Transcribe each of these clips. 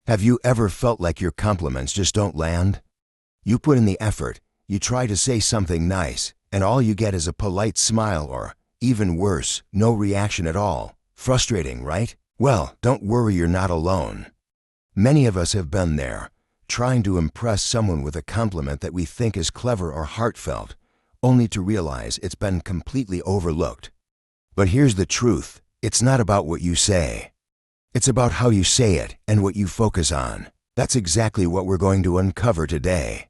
Have you ever felt like your compliments just don't land? You put in the effort, you try to say something nice, and all you get is a polite smile or, even worse, no reaction at all. Frustrating, right? Well, don't worry, you're not alone. Many of us have been there, trying to impress someone with a compliment that we think is clever or heartfelt, only to realize it's been completely overlooked. But here's the truth, it's not about what you say. It's about how you say it and what you focus on. That's exactly what we're going to uncover today.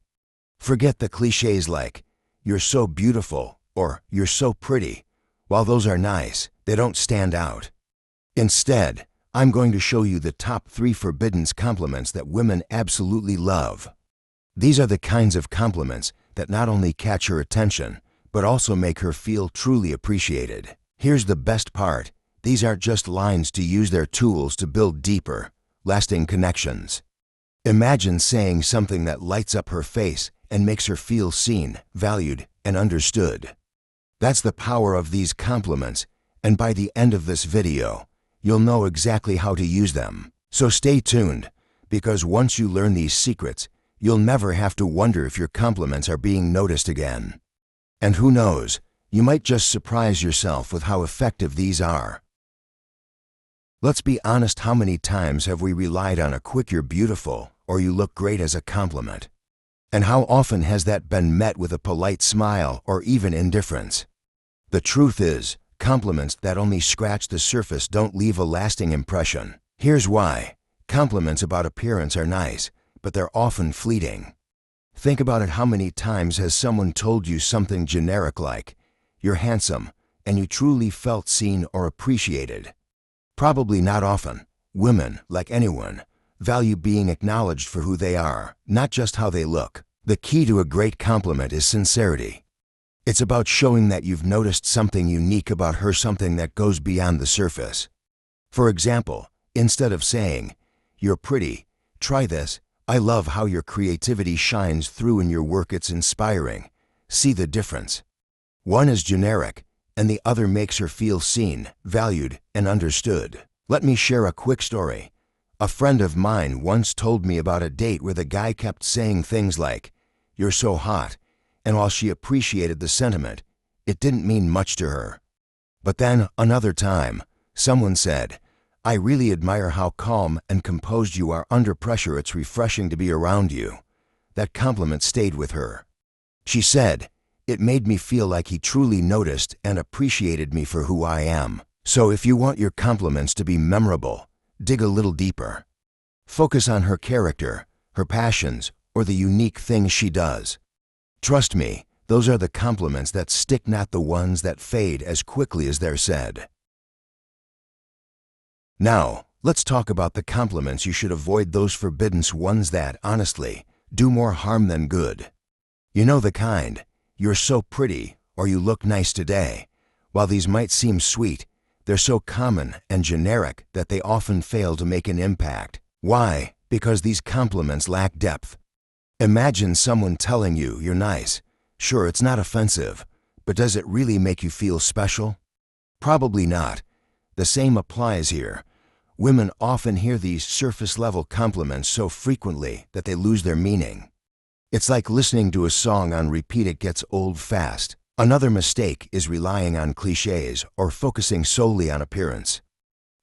Forget the clichés like, "You're so beautiful," or "You're so pretty." While those are nice, they don't stand out. Instead, I'm going to show you the top 3 forbidden compliments that women absolutely love. These are the kinds of compliments that not only catch her attention, but also make her feel truly appreciated. Here's the best part. These aren't just lines to use, their tools to build deeper, lasting connections. Imagine saying something that lights up her face and makes her feel seen, valued, and understood. That's the power of these compliments, and by the end of this video, you'll know exactly how to use them. So stay tuned, because once you learn these secrets, you'll never have to wonder if your compliments are being noticed again. And who knows, you might just surprise yourself with how effective these are. Let's be honest, how many times have we relied on a quick "You're beautiful" or "You look great" as a compliment? And how often has that been met with a polite smile or even indifference? The truth is, compliments that only scratch the surface don't leave a lasting impression. Here's why. Compliments about appearance are nice, but they're often fleeting. Think about it, how many times has someone told you something generic like, "You're handsome," and you truly felt seen or appreciated? Probably not often. Women, like anyone, value being acknowledged for who they are, not just how they look. The key to a great compliment is sincerity. It's about showing that you've noticed something unique about her, something that goes beyond the surface. For example, instead of saying, "You're pretty," try this, "I love how your creativity shines through in your work, it's inspiring." See the difference? One is generic, and the other makes her feel seen, valued, and understood. Let me share a quick story. A friend of mine once told me about a date where the guy kept saying things like, "You're so hot," and while she appreciated the sentiment, it didn't mean much to her. But then, another time, someone said, "I really admire how calm and composed you are under pressure. It's refreshing to be around you." That compliment stayed with her. She said, "It made me feel like he truly noticed and appreciated me for who I am." So if you want your compliments to be memorable, dig a little deeper. Focus on her character, her passions, or the unique things she does. Trust me, those are the compliments that stick, not the ones that fade as quickly as they're said. Now, let's talk about the compliments you should avoid, those forbidden ones that, honestly, do more harm than good. You know the kind. "You're so pretty," or "You look nice today." While these might seem sweet, they're so common and generic that they often fail to make an impact. Why? Because these compliments lack depth. Imagine someone telling you you're nice. Sure, it's not offensive, but does it really make you feel special? Probably not. The same applies here. Women often hear these surface-level compliments so frequently that they lose their meaning. It's like listening to a song on repeat, it gets old fast. Another mistake is relying on clichés or focusing solely on appearance.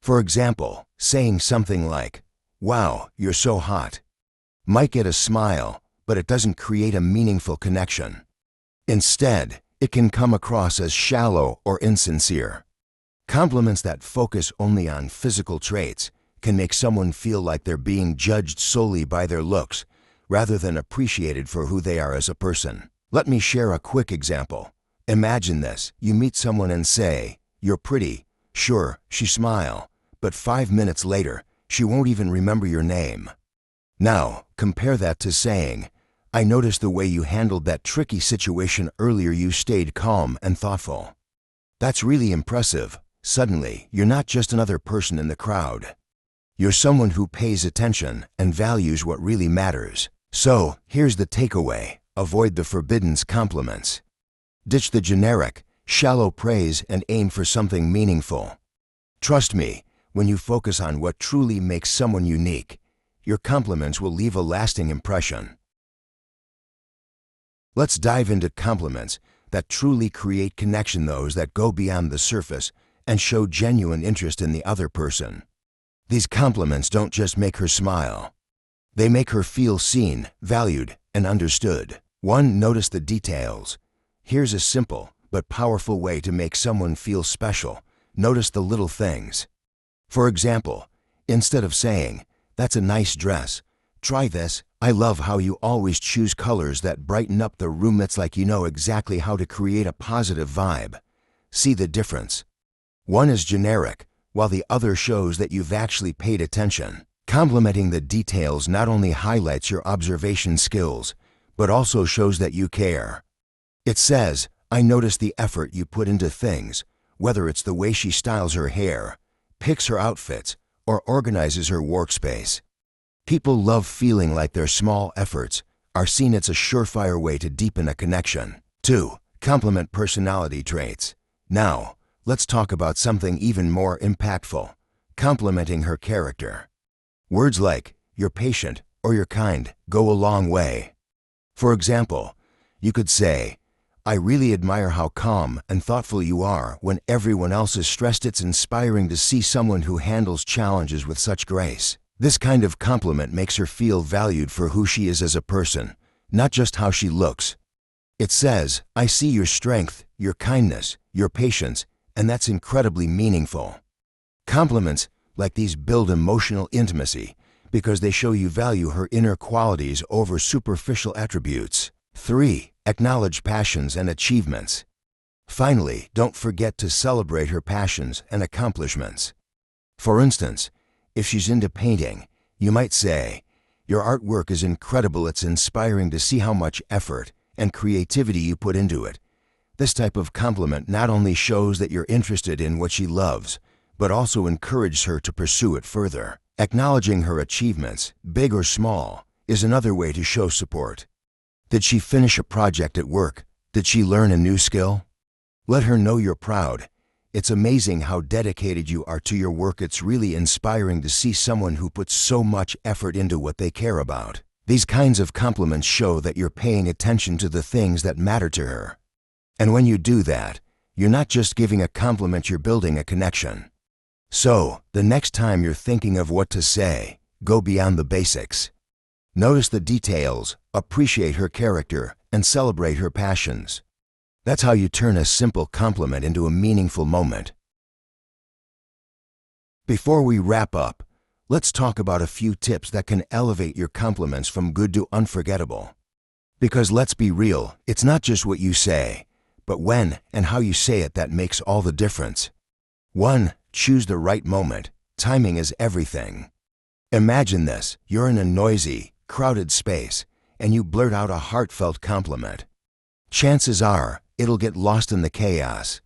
For example, saying something like, "Wow, you're so hot," might get a smile, but it doesn't create a meaningful connection. Instead, it can come across as shallow or insincere. Compliments that focus only on physical traits can make someone feel like they're being judged solely by their looks, rather than appreciated for who they are as a person. Let me share a quick example. Imagine this. You meet someone and say, "You're pretty." Sure, she smile, but 5 minutes later, she won't even remember your name. Now, compare that to saying, "I noticed the way you handled that tricky situation earlier. You stayed calm and thoughtful." That's really impressive. Suddenly, you're not just another person in the crowd. You're someone who pays attention and values what really matters. So, here's the takeaway. Avoid the forbidden compliments. Ditch the generic, shallow praise and aim for something meaningful. Trust me, when you focus on what truly makes someone unique, your compliments will leave a lasting impression. Let's dive into compliments that truly create connection, those that go beyond the surface and show genuine interest in the other person. These compliments don't just make her smile. They make her feel seen, valued, and understood. 1. Notice the details. Here's a simple but powerful way to make someone feel special. Notice the little things. For example, instead of saying, "That's a nice dress," try this, "I love how you always choose colors that brighten up the room." It's like you know exactly how to create a positive vibe. See the difference? One is generic, while the other shows that you've actually paid attention. Complimenting the details not only highlights your observation skills, but also shows that you care. It says, "I notice the effort you put into things," whether it's the way she styles her hair, picks her outfits, or organizes her workspace. People love feeling like their small efforts are seen. It's a surefire way to deepen a connection. 2. Compliment personality traits. Now, let's talk about something even more impactful: complimenting her character. Words like, "You're patient" or "You're kind" go a long way. For example, you could say, "I really admire how calm and thoughtful you are when everyone else is stressed." It's inspiring to see someone who handles challenges with such grace. This kind of compliment makes her feel valued for who she is as a person, not just how she looks. It says, "I see your strength, your kindness, your patience, and that's incredibly meaningful." Compliments like these build emotional intimacy because they show you value her inner qualities over superficial attributes. 3. Acknowledge passions and achievements. Finally, don't forget to celebrate her passions and accomplishments. For instance, if she's into painting, you might say, "Your artwork is incredible. It's inspiring to see how much effort and creativity you put into it." This type of compliment not only shows that you're interested in what she loves, but also encourages her to pursue it further. Acknowledging her achievements, big or small, is another way to show support. Did she finish a project at work? Did she learn a new skill? Let her know you're proud. It's amazing how dedicated you are to your work. It's really inspiring to see someone who puts so much effort into what they care about. These kinds of compliments show that you're paying attention to the things that matter to her. And when you do that, you're not just giving a compliment, you're building a connection. So, the next time you're thinking of what to say, go beyond the basics. Notice the details, appreciate her character, and celebrate her passions. That's how you turn a simple compliment into a meaningful moment. Before we wrap up, let's talk about a few tips that can elevate your compliments from good to unforgettable. Because let's be real, it's not just what you say, but when and how you say it that makes all the difference. 1. Choose the right moment. Timing is everything. Imagine this: you're in a noisy, crowded space, and you blurt out a heartfelt compliment. Chances are, it'll get lost in the chaos.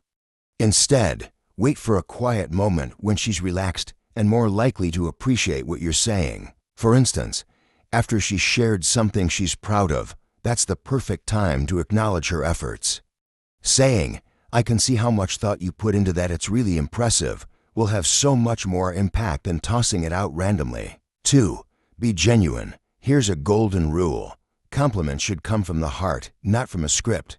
Instead, wait for a quiet moment when she's relaxed and more likely to appreciate what you're saying. For instance, after she's shared something she's proud of, that's the perfect time to acknowledge her efforts. Saying, "I can see how much thought you put into that, it's really impressive," will have so much more impact than tossing it out randomly. 2. Be genuine. Here's a golden rule: compliments should come from the heart, not from a script.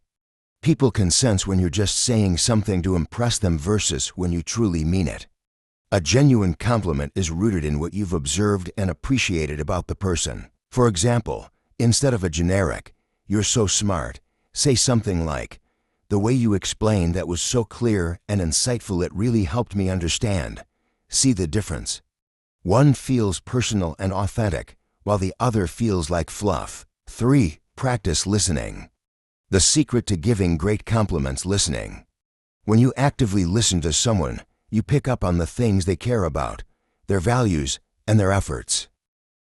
People can sense when you're just saying something to impress them versus when you truly mean it. A genuine compliment is rooted in what you've observed and appreciated about the person. For example, instead of a generic, "You're so smart," say something like, "The way you explained that was so clear and insightful, it really helped me understand." See the difference? One feels personal and authentic, while the other feels like fluff. 3. Practice listening. The secret to giving great compliments: listening. When you actively listen to someone, you pick up on the things they care about, their values, and their efforts.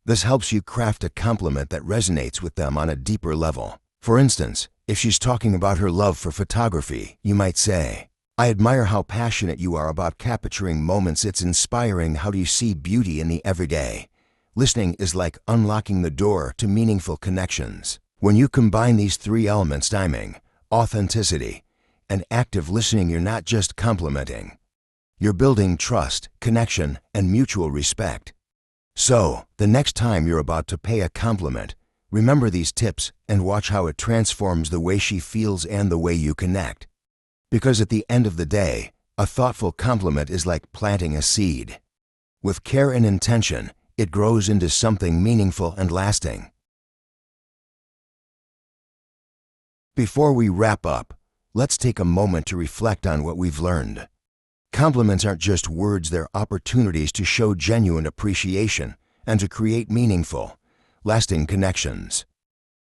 This helps you craft a compliment that resonates with them on a deeper level. For instance, if she's talking about her love for photography, you might say, "I admire how passionate you are about capturing moments. It's inspiring how you see beauty in the everyday." Listening is like unlocking the door to meaningful connections. When you combine these 3 elements: timing, authenticity, and active listening, you're not just complimenting. You're building trust, connection, and mutual respect. So, the next time you're about to pay a compliment, remember these tips and watch how it transforms the way she feels and the way you connect. Because at the end of the day, a thoughtful compliment is like planting a seed. With care and intention, it grows into something meaningful and lasting. Before we wrap up, let's take a moment to reflect on what we've learned. Compliments aren't just words, they're opportunities to show genuine appreciation and to create meaningful, lasting connections.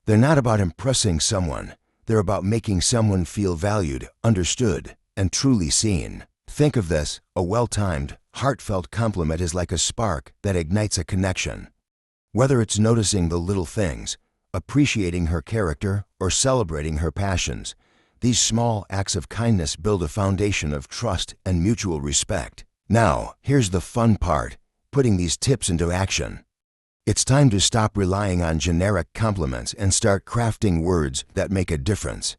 They're not about impressing someone, they're about making someone feel valued, understood, and truly seen. Think of this: a well-timed, heartfelt compliment is like a spark that ignites a connection. Whether it's noticing the little things, appreciating her character, or celebrating her passions, these small acts of kindness build a foundation of trust and mutual respect. Now, here's the fun part: putting these tips into action. It's time to stop relying on generic compliments and start crafting words that make a difference.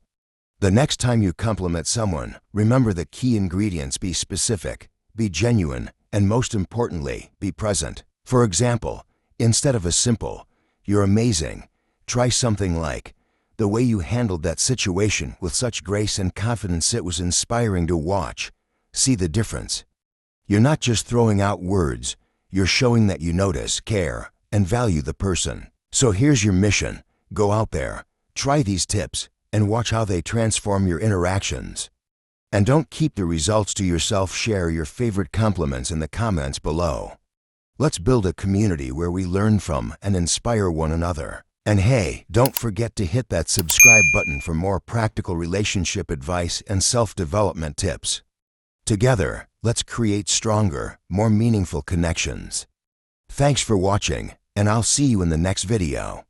The next time you compliment someone, remember the key ingredients: be specific, be genuine, and most importantly, be present. For example, instead of a simple, "You're amazing," try something like, "The way you handled that situation with such grace and confidence, it was inspiring to watch." See the difference? You're not just throwing out words, you're showing that you notice, care, and value the person. So here's your mission: go out there, try these tips, and watch how they transform your interactions. And don't keep the results to yourself. Share your favorite compliments in the comments below. Let's build a community where we learn from and inspire one another. And hey, don't forget to hit that subscribe button for more practical relationship advice and self-development tips. Together, let's create stronger, more meaningful connections. Thanks for watching, and I'll see you in the next video.